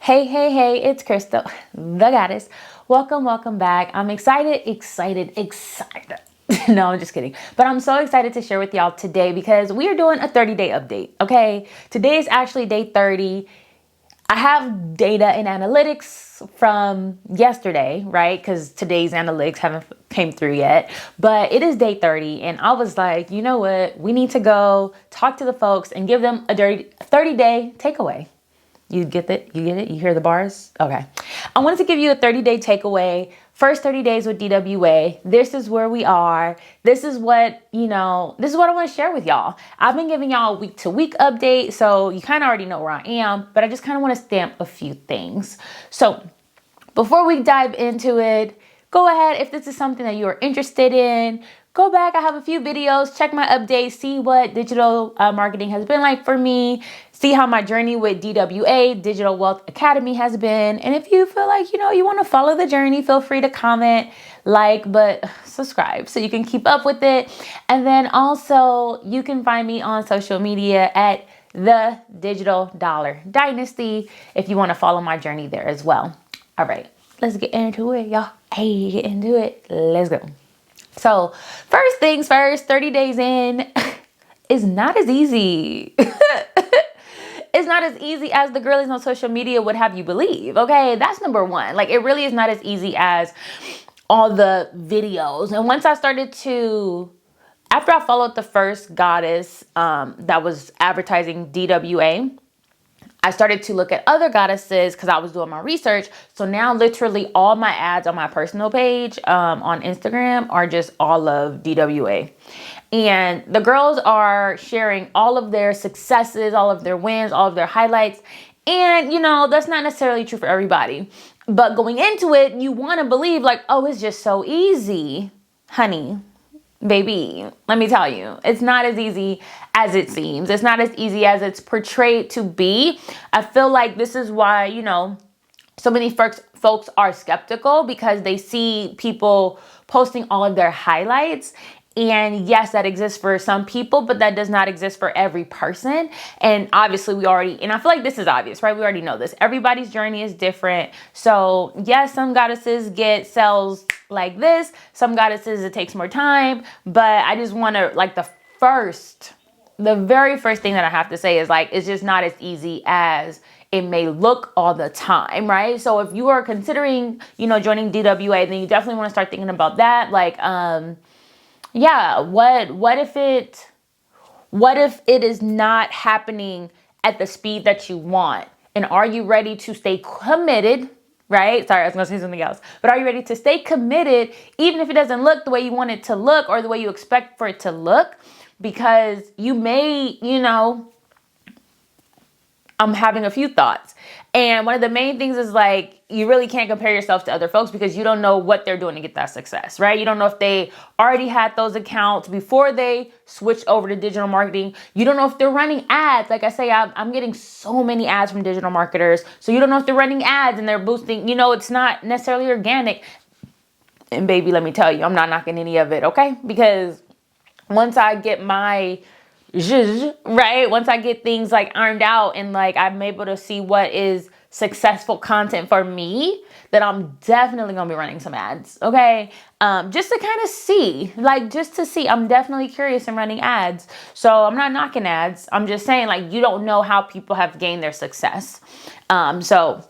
Hey, hey, hey, it's Crystal, the goddess. Welcome back. I'm excited. No, I'm just kidding. But I'm so excited to share with y'all today because we are doing a 30-day update, okay? Today is actually day 30. I have data and analytics from yesterday, right? Because today's analytics haven't came through yet. But it is day 30, and I was like, you know what? We need to go talk to the folks and give them a 30-day takeaway. You get it? You get it? You hear the bars? Okay. I wanted to give you a 30-day takeaway. First 30 days with DWA. This is where we are. This is what I want to share with y'all. I've been giving y'all a week-to-week update, so you kind of already know where I am, but I just kind of want to stamp a few things. So before we dive into it, go ahead. If this is something that you are interested in, go back. I have a few videos, check my updates, see what digital marketing has been like for me, see how my journey with DWA, Digital Wealth Academy, has been. And if you feel like, you want to follow the journey, feel free to comment, but subscribe so you can keep up with it. And then also you can find me on social media at the Digital Dollar Dynasty if you want to follow my journey there as well. All right, let's get into it, y'all. Hey, get into it. Let's go. So first things first, 30 days in is not as easy. It's not as easy as the girlies on social media would have you believe. Okay, that's number one. Like, it really is not as easy as all the videos. And once I started to, after I followed the first goddess that was advertising DWA, I started to look at other goddesses because I was doing my research. So now literally all my ads on my personal page on Instagram are just all of DWA. And the girls are sharing all of their successes, all of their wins, all of their highlights. And, that's not necessarily true for everybody. But going into it, you want to believe like, oh, it's just so easy, honey. Baby, let me tell you, it's not as easy as it seems. It's not as easy as it's portrayed to be. I feel like this is why, so many folks are skeptical because they see people posting all of their highlights. And yes, that exists for some people, but that does not exist for every person. And obviously and I feel like this is obvious, right? We already know this. Everybody's journey is different. So yes, some goddesses get sales like this. Some goddesses, it takes more time. But I just want to, the very first thing that I have to say is it's just not as easy as it may look all the time, right? So if you are considering, joining DWA, then you definitely want to start thinking about that. What if it is not happening at the speed that you want? And are you ready to stay committed, right? Sorry, I was going to say something else. But are you ready to stay committed even if it doesn't look the way you want it to look or the way you expect for it to look? Because you may, I'm having a few thoughts. And one of the main things is you really can't compare yourself to other folks because you don't know what they're doing to get that success, right? You don't know if they already had those accounts before they switched over to digital marketing. You don't know if they're running ads. Like I say, I'm getting so many ads from digital marketers. So you don't know if they're running ads and they're boosting, it's not necessarily organic. And baby, let me tell you, I'm not knocking any of it, okay? Because once I get my right? Once I get things ironed out and I'm able to see what is successful content for me, then I'm definitely going to be running some ads. Okay. Just to kind of see, I'm definitely curious in running ads. So I'm not knocking ads. I'm just saying you don't know how people have gained their success. So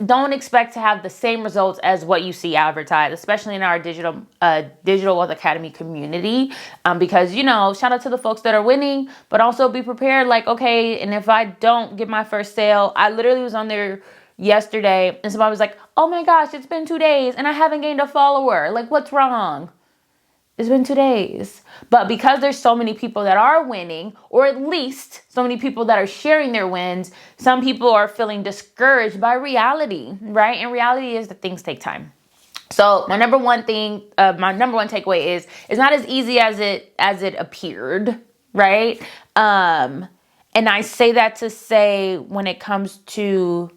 don't expect to have the same results as what you see advertised, especially in our Digital Wealth Academy community. Because, shout out to the folks that are winning, but also be prepared. Okay, and if I don't get my first sale, I literally was on there yesterday and somebody was like, oh my gosh, it's been 2 days and I haven't gained a follower. What's wrong? It's been 2 days. But because there's so many people that are winning, or at least so many people that are sharing their wins, some people are feeling discouraged by reality, right? And reality is that things take time. So my number one takeaway is it's not as easy as it appeared, right? And I say that to say when it comes to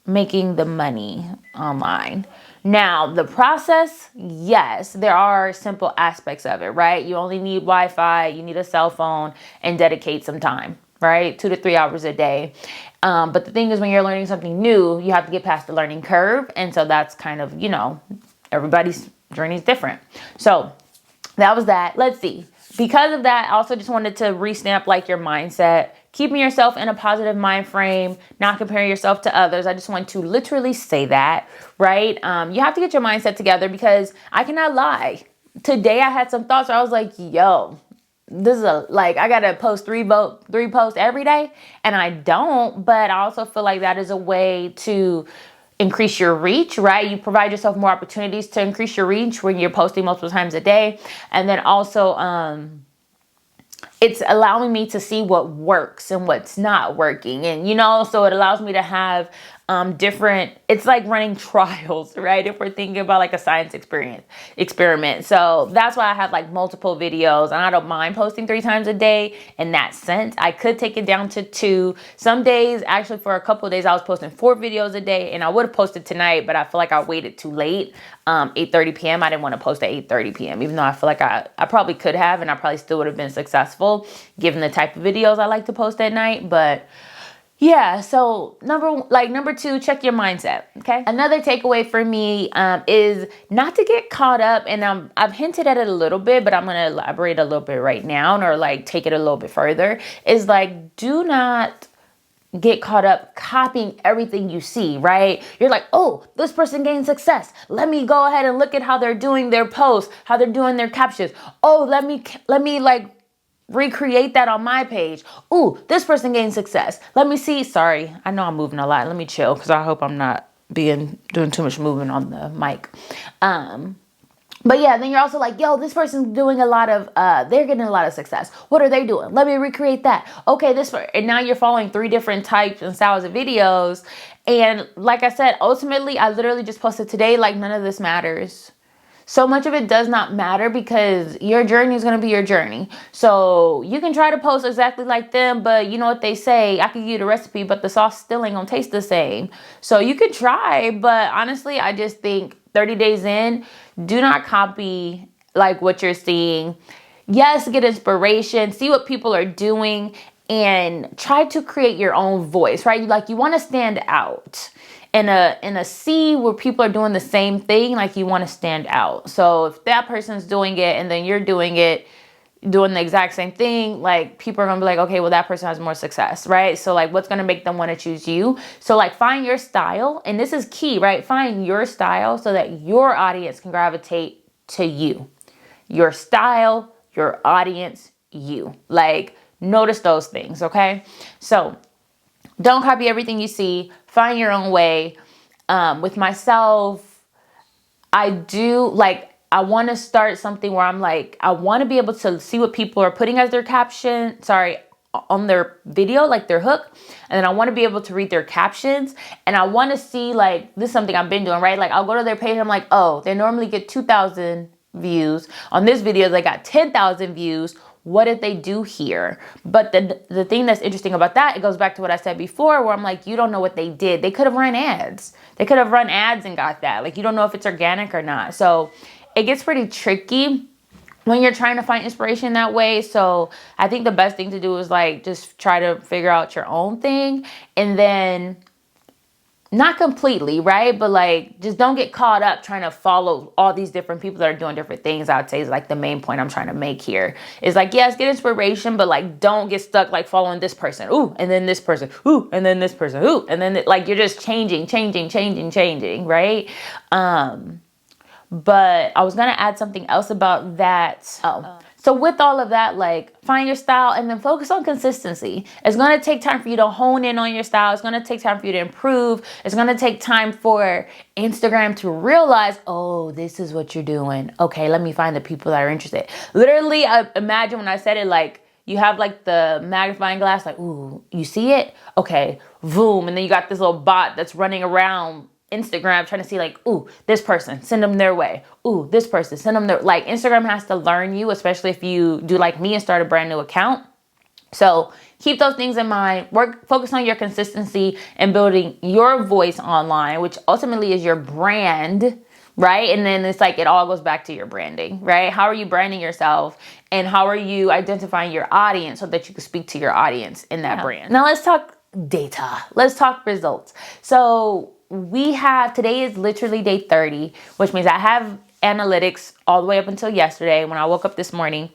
making the money online. Now, the process, yes, there are simple aspects of it, right? You only need Wi-Fi, you need a cell phone, and dedicate some time. right? 2 to 3 hours a day. But the thing is, when you're learning something new, you have to get past the learning curve. And so that's kind of, everybody's journey is different. So that was that. Let's see. Because of that, I also just wanted to restamp like your mindset, keeping yourself in a positive mind frame, not comparing yourself to others. I just want to literally say that, right? You have to get your mindset together, because I cannot lie. Today I had some thoughts where I was like, yo, this is I gotta post three posts every day, and I don't. But I also feel like that is a way to increase your reach, right? You provide yourself more opportunities to increase your reach when you're posting multiple times a day. And then also, it's allowing me to see what works and what's not working. And, so it allows me to have it's like running trials, right? If we're thinking about like a science experiment. So that's why I have like multiple videos, and I don't mind posting 3 times a day in that sense. I could take it down to 2. Some days, actually for a couple of days, I was posting 4 videos a day, and I would have posted tonight, but I feel like I waited too late. 8:30 p.m. I didn't want to post at 8:30 p.m. even though I feel like I probably could have, and I probably still would have been successful given the type of videos I like to post at night. But yeah, so number 2, check your mindset, okay? Another takeaway for me is not to get caught up, and I've hinted at it a little bit, but I'm going to elaborate a little bit right now, or like take it a little bit further, is like, do not get caught up copying everything you see, right? You're like, oh, this person gained success. Let me go ahead and look at how they're doing their posts, how they're doing their captions. Oh, let me like recreate that on my page. Ooh, this person gained success. Let me see. Sorry, I know I'm moving a lot. Let me chill, because I hope I'm not doing too much movement on the mic. But yeah, then you're also like, yo, this person's doing they're getting a lot of success. What are they doing? Let me recreate that. Okay, and now you're following 3 different types and styles of videos. And like I said, ultimately, I literally just posted today, like none of this matters. So much of it does not matter, because your journey is going to be your journey. So you can try to post exactly like them, but you know what they say, I can give you the recipe, but the sauce still ain't going to taste the same. So you could try, but honestly, I just think 30 days in, do not copy like what you're seeing. Yes, get inspiration, see what people are doing, and try to create your own voice, right? Like, you want to stand out. In a sea where people are doing the same thing, like, you want to stand out. So if that person's doing it and then you're doing the exact same thing, like, people are gonna be like, okay, well, that person has more success, right? So like, what's gonna make them want to choose you? So like, find your style, and this is key, right? Find your style so that your audience can gravitate to you. Your style, your audience, you. Like, notice those things, okay? So don't copy everything you see. Find your own way. With myself, I want to start something where I'm like, I want to be able to see what people are putting as their caption, on their video, like their hook. And then I want to be able to read their captions. And I want to see, like, this is something I've been doing, right? Like, I'll go to their page and I'm like, oh, they normally get 2,000 views. On this video, they got 10,000 views. What did they do here? But the thing that's interesting about that, it goes back to what I said before, where I'm like, you don't know what they did. They could have run ads. They could have run ads and got that. Like, you don't know if it's organic or not. So it gets pretty tricky when you're trying to find inspiration that way. So I think the best thing to do is like, just try to figure out your own thing, and then not completely, right? But like, just don't get caught up trying to follow all these different people that are doing different things. I would say is like the main point I'm trying to make here is like, yes, get inspiration, but like, don't get stuck like following this person. Ooh, and then this person. Ooh, and then this person. Ooh, and then like, you're just changing, right? But I was going to add something else about that. So with all of that, like, find your style and then focus on consistency. It's going to take time for you to hone in on your style. It's going to take time for you to improve. It's going to take time for Instagram to realize, oh, this is what you're doing. Okay, let me find the people that are interested. Literally, I imagine when I said it, like, you have like the magnifying glass, like, ooh, you see it? Okay, boom. And then you got this little bot that's running around Instagram trying to see like, ooh, this person, send them their way. Ooh, this person, send them their, like, Instagram has to learn you, especially if you do like me and start a brand new account. So keep those things in mind. Focus on your consistency and building your voice online, which ultimately is your brand, right? And then it's like it all goes back to your branding, right? How are you branding yourself, and how are you identifying your audience so that you can speak to your audience in that brand? Now let's talk data. Let's talk results. So we have, today is literally day 30, which means I have analytics all the way up until yesterday when I woke up this morning,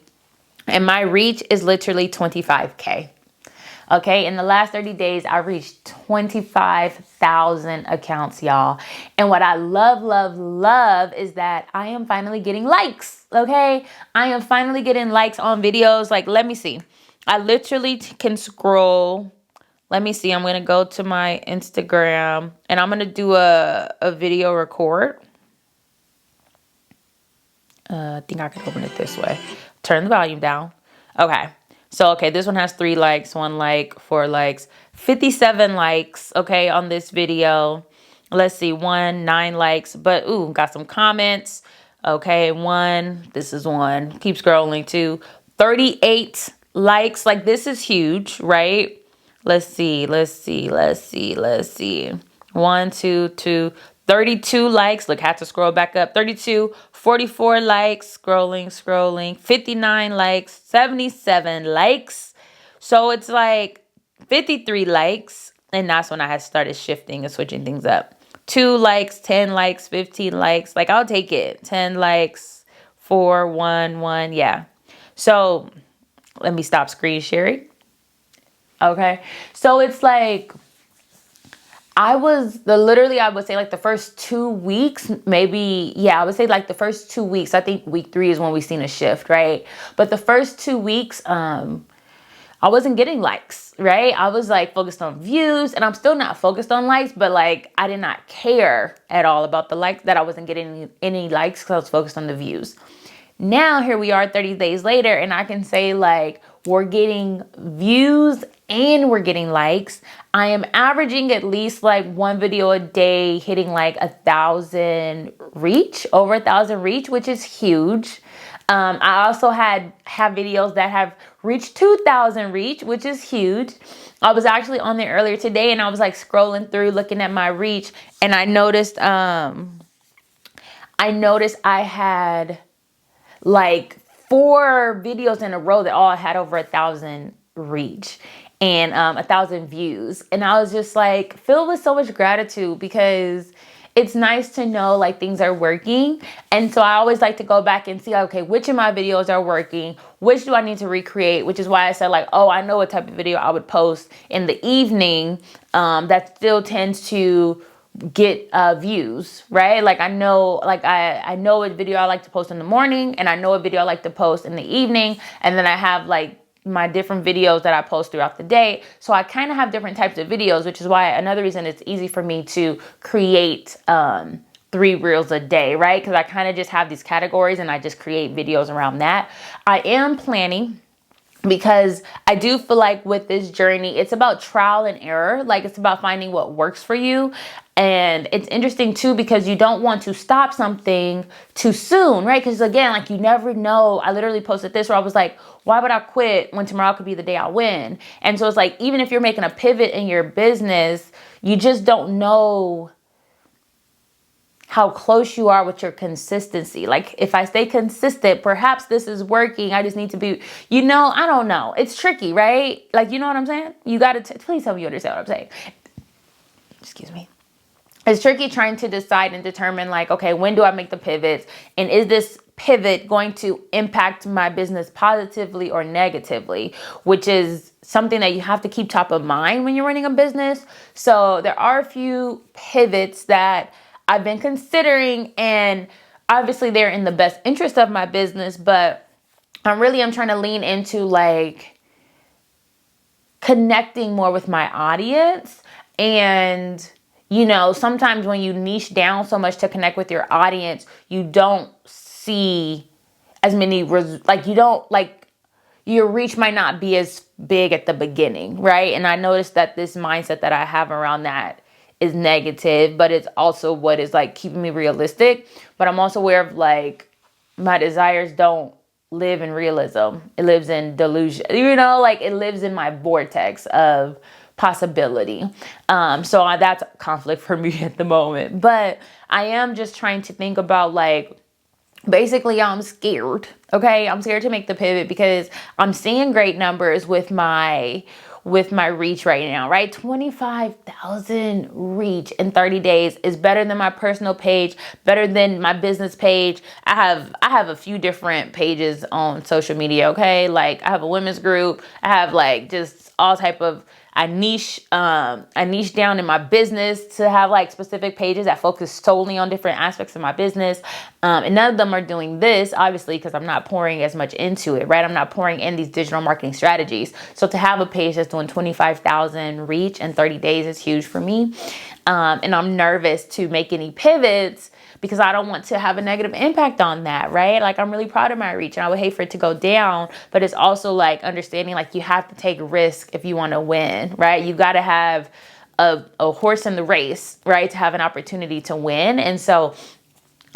and my reach is literally 25K. Okay, in the last 30 days, I reached 25,000 accounts, y'all. And what I love is that I am finally getting likes, okay? I am finally getting likes on videos. Like, let me see. I literally can scroll. Let me see. I'm going to go to my Instagram, and I'm going to do a video record. I think I can open it this way. Turn the volume down. Okay. So, okay, this one has 3 likes, 1 like, 4 likes, 57 likes, okay, on this video. Let's see, 9 likes, but, ooh, got some comments. Okay, 1, this is 1. Keep scrolling, 2, 38 likes. Like, this is huge, right? Let's see. 1, 2, 32 likes. Look, had to scroll back up. 32, 44 likes. Scrolling. 59 likes. 77 likes. So it's like 53 likes. And that's when I had started shifting and switching things up. 2 likes, 10 likes, 15 likes. Like, I'll take it. 10 likes, 4, 1. Yeah. So let me stop screen sharing. Okay. So it's like, I would say like the first 2 weeks, maybe, yeah, I would say like the first 2 weeks. I think week 3 is when we've seen a shift, right? But the first 2 weeks, I wasn't getting likes, right? I was like focused on views, and I'm still not focused on likes, but like I did not care at all about the likes, that I wasn't getting any likes because I was focused on the views. Now here we are 30 days later, and I can say like we're getting views and we're getting likes. I am averaging at least like 1 video a day hitting like 1,000 reach, over 1,000 reach, which is huge. I also have videos that have reached 2,000 reach, which is huge. I was actually on there earlier today, and I was like scrolling through looking at my reach, and I noticed I had like 4 videos in a row that all had over 1,000 reach and 1,000 views. And I was just like filled with so much gratitude, because it's nice to know like things are working. And so I always like to go back and see, okay, which of my videos are working? Which do I need to recreate? Which is why I said like, oh, I know what type of video I would post in the evening that still tends to get views, right? Like I know what video I like to post in the morning, and I know what video I like to post in the evening. And then I have like my different videos that I post throughout the day. So I kind of have different types of videos, which is why another reason it's easy for me to create 3 reels a day, right? Because I kind of just have these categories and I just create videos around that. I am planning, because I do feel like with this journey, it's about trial and error. Like it's about finding what works for you. And it's interesting too, because you don't want to stop something too soon, right? Because again, like you never know. I literally posted this where I was like, why would I quit when tomorrow could be the day I win? And so it's like, even if you're making a pivot in your business, you just don't know how close you are with your consistency. Like if I stay consistent, perhaps this is working. I just need to be, I don't know. It's tricky, right? Like, you know what I'm saying? You got to, please tell me you understand what I'm saying. Excuse me. It's tricky trying to decide and determine like, okay, when do I make the pivots? And is this pivot going to impact my business positively or negatively? Which is something that you have to keep top of mind when you're running a business. So there are a few pivots that I've been considering, and obviously they're in the best interest of my business, but I'm trying to lean into like connecting more with my audience. And sometimes when you niche down so much to connect with your audience, you don't see as many, your reach might not be as big at the beginning, right? And I noticed that this mindset that I have around that is negative, but it's also what is like keeping me realistic. But I'm also aware of like my desires don't live in realism. It lives in delusion, it lives in my vortex of possibility. So that's a conflict for me at the moment. But I am just trying to think about like, basically I'm scared. Okay. I'm scared to make the pivot because I'm seeing great numbers with my reach right now, right? 25,000 reach in 30 days is better than my personal page, better than my business page. I have a few different pages on social media, okay? Like I have a women's group. I have like just all type of, I niche down in my business to have like specific pages that focus solely on different aspects of my business. And none of them are doing this, obviously, because I'm not pouring as much into it, right? I'm not pouring in these digital marketing strategies. So to have a page that's doing 25,000 reach in 30 days is huge for me. And I'm nervous to make any pivots because I don't want to have a negative impact on that, right? Like I'm really proud of my reach and I would hate for it to go down, but it's also like understanding like you have to take risk if you want to win, right? You got to have a horse in the race, right? To have an opportunity to win. And so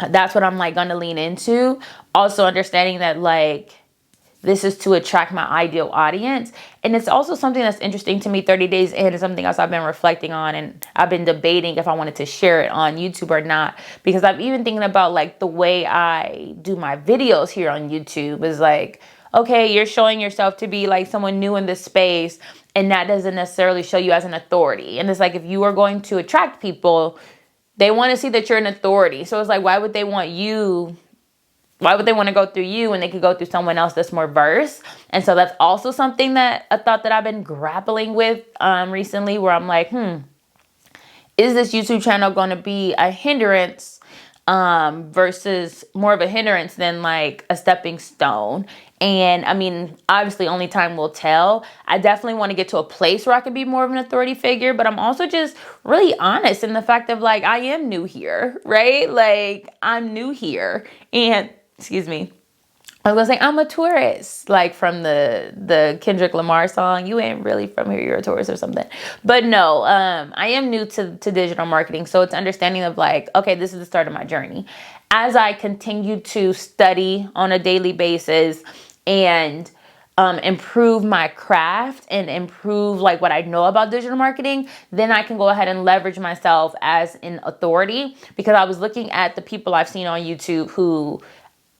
that's what I'm like going to lean into. Also understanding that like, this is to attract my ideal audience. And it's also something that's interesting to me 30 days in is something else I've been reflecting on. And I've been debating if I wanted to share it on YouTube or not. Because I'm even thinking about like the way I do my videos here on YouTube is like, okay, you're showing yourself to be like someone new in this space. And that doesn't necessarily show you as an authority. And it's like if you are going to attract people, they want to see that you're an authority. So it's like, why would they want to go through you when they could go through someone else that's more versed? And so that's also something that a thought that I've been grappling with recently, where I'm like, is this YouTube channel going to be a hindrance versus more of a hindrance than like a stepping stone? And I mean, obviously only time will tell. I definitely want to get to a place where I can be more of an authority figure, but I'm also just really honest in the fact of like, I am new here, right? Like I'm new here and excuse me. I was like, I'm a tourist, like from the Kendrick Lamar song. You ain't really from here, you're a tourist or something. But no, I am new to digital marketing. So it's understanding of like, okay, this is the start of my journey. As I continue to study on a daily basis and improve my craft and improve like what I know about digital marketing, then I can go ahead and leverage myself as an authority. Because I was looking at the people I've seen on YouTube who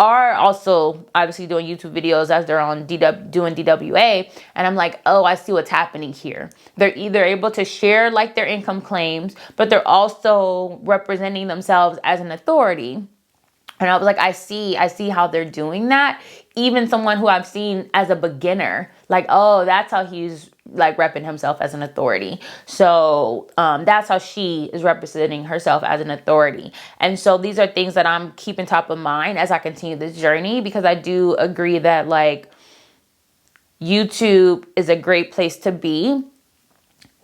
are also obviously doing YouTube videos as they're on doing DWA. And I'm like, oh, I see what's happening here. They're either able to share like their income claims, but they're also representing themselves as an authority. And I was like, I see how they're doing that. Even someone who I've seen as a beginner, like, oh, that's how he's like repping himself as an authority. So that's how she is representing herself as an authority. And so these are things that I'm keeping top of mind as I continue this journey, because I do agree that like YouTube is a great place to be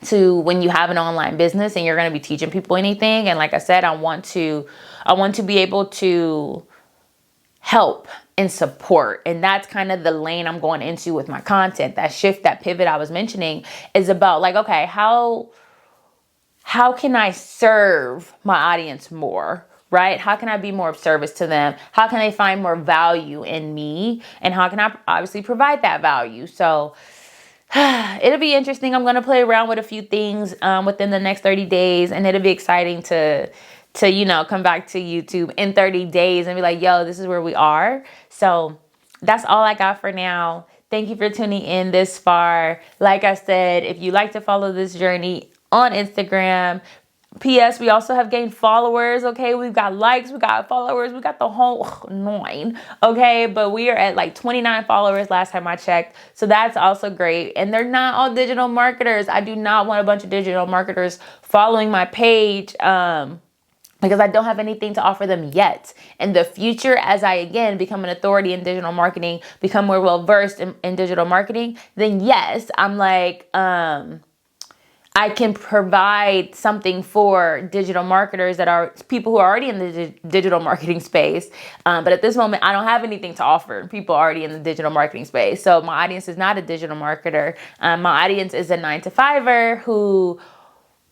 to when you have an online business and you're going to be teaching people anything. And like I said, I want to be able to help and support. And that's kind of the lane I'm going into with my content. That shift, that pivot I was mentioning is about like, okay, how can I serve my audience more, right? How can I be more of service to them? How can they find more value in me? And how can I obviously provide that value? So it'll be interesting. I'm going to play around with a few things within the next 30 days. And it'll be exciting to come back to YouTube in 30 days and be like, yo, this is where we are. So that's all I got for now. Thank you for tuning in this far. Like I said, if you like to follow this journey on Instagram, P.S. we also have gained followers, okay? We've got likes, we got followers, we got the whole 9, okay? But we are at like 29 followers last time I checked. So that's also great. And they're not all digital marketers. I do not want a bunch of digital marketers following my page because I don't have anything to offer them yet. In the future, as I, again, become an authority in digital marketing, become more well-versed in digital marketing, then yes, I'm like, I can provide something for digital marketers that are people who are already in the digital marketing space. But at this moment, I don't have anything to offer people already in the digital marketing space. So my audience is not a digital marketer. My audience is a 9-to-5er who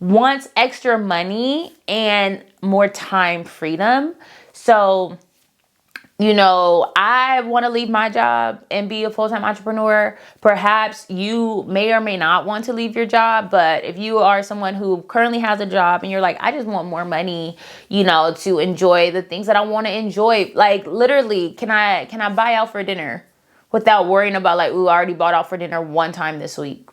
wants extra money and more time freedom. So you know, I want to leave my job and be a full-time entrepreneur. Perhaps you may or may not want to leave your job, but if you are someone who currently has a job and you're like, I just want more money, you know, to enjoy the things that I want to enjoy. Like literally, can I buy out for dinner without worrying about like, ooh, I already bought out for dinner one time this week.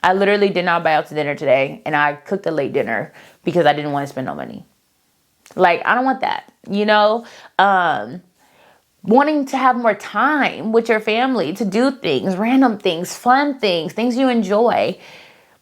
I literally did not buy out to dinner today, and I cooked a late dinner because I didn't want to spend no money. Like, I don't want that, you know? Wanting to have more time with your family to do things, random things, fun things, things you enjoy.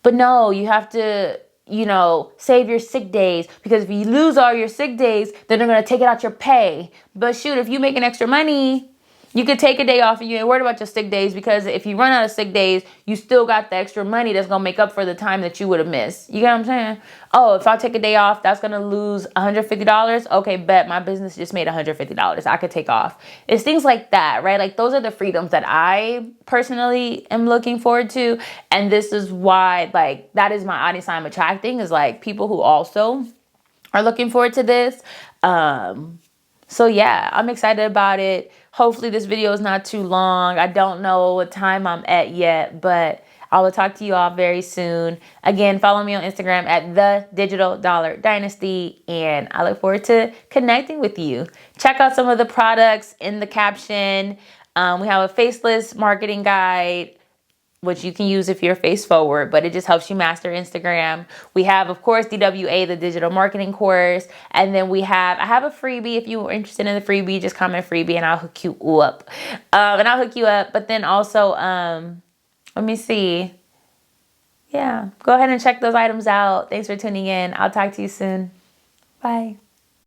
But no, you have to, you know, save your sick days, because if you lose all your sick days, then they're going to take it out your pay. But shoot, if you making extra money, you could take a day off and you ain't worried about your sick days, because if you run out of sick days, you still got the extra money that's going to make up for the time that you would have missed. You get what I'm saying? Oh, if I take a day off, that's going to lose $150. Okay, bet my business just made $150. I could take off. It's things like that, right? Like those are the freedoms that I personally am looking forward to. And this is why, like, that is my audience I'm attracting, is like people who also are looking forward to this. So yeah, I'm excited about it. Hopefully this video is not too long. I don't know what time I'm at yet, but I will talk to you all very soon. Again, follow me on Instagram at The Digital Dollar Dynasty, and I look forward to connecting with you. Check out some of the products in the caption. We have a faceless marketing guide, which you can use if you're face forward, but it just helps you master Instagram. We have, of course, DWA, the digital marketing course. And then I have a freebie. If you are interested in the freebie, just comment freebie and I'll hook you up. But then also, let me see. Yeah, go ahead and check those items out. Thanks for tuning in. I'll talk to you soon. Bye.